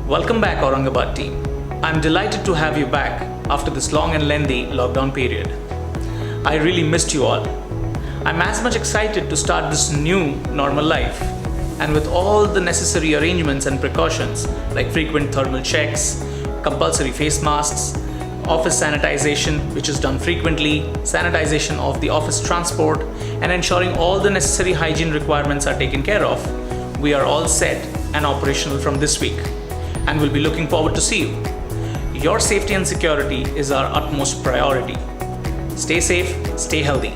Welcome back, Aurangabad team. I'm delighted to have you back after this long and lengthy lockdown period. I really missed you all. I'm as much excited to start this new normal life, and with all the necessary arrangements and precautions like frequent thermal checks, compulsory face masks, office sanitization, which is done frequently, sanitization of the office transport, and ensuring all the necessary hygiene requirements are taken care of, we are all set and operational from this week, and we'll be looking forward to see you. Your safety and security is our utmost priority. Stay safe, stay healthy.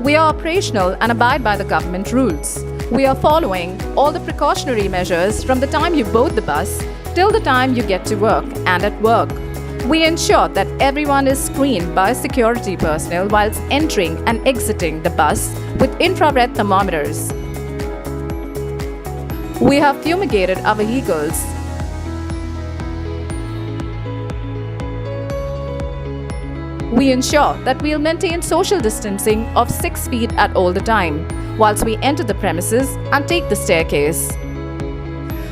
We are operational and abide by the government rules. We are following all the precautionary measures from the time you board the bus till the time you get to work and at work. We ensure that everyone is screened by security personnel whilst entering and exiting the bus with infrared thermometers. We have fumigated our vehicles. We ensure that we'll maintain social distancing of 6 feet at all the time, whilst we enter the premises and take the staircase.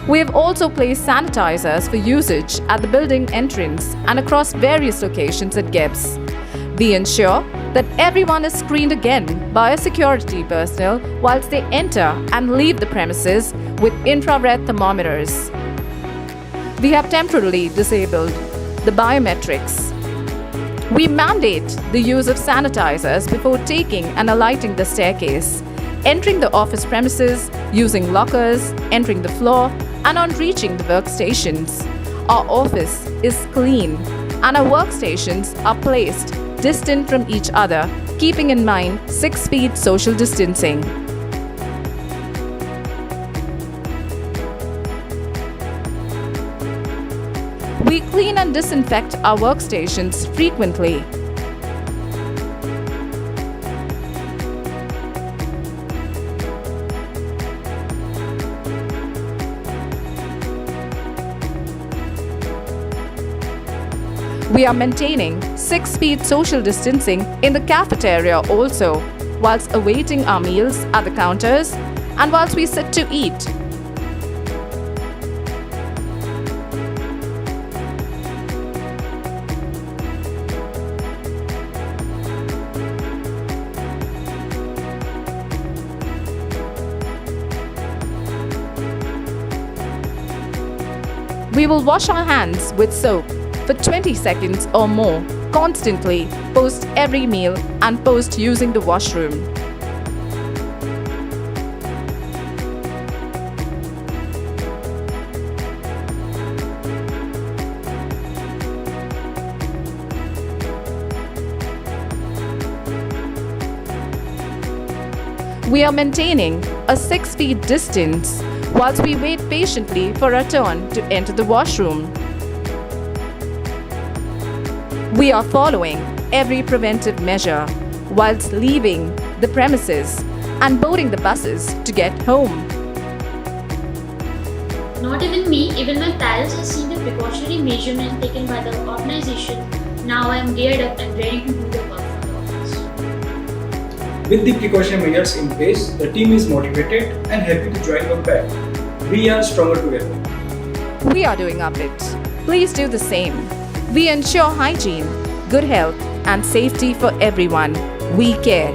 We have also placed sanitizers for usage at the building entrance and across various locations at GEBS. We ensure that everyone is screened again by security personnel whilst they enter and leave the premises with infrared thermometers. We have temporarily disabled the biometrics. We mandate the use of sanitizers before taking and alighting the staircase, entering the office premises, using lockers, entering the floor, and on reaching the workstations. Our office is clean and our workstations are placed distant from each other, keeping in mind 6 feet social distancing. We clean and disinfect our workstations frequently. We are maintaining 6 feet social distancing in the cafeteria also, whilst awaiting our meals at the counters and whilst we sit to eat. We will wash our hands with soap for 20 seconds or more, constantly, post every meal and post using the washroom. We are maintaining a 6 feet distance whilst we wait patiently for our turn to enter the washroom. We are following every preventive measure whilst leaving the premises and boarding the buses to get home. Not even me, even my parents have seen the precautionary measurements taken by the organization. Now I am geared up and ready to do the work for the office. With the precautionary measures in place, the team is motivated and happy to join our pack. We are stronger together. We are doing our bit. Please do the same. We ensure hygiene, good health, and safety for everyone. We care.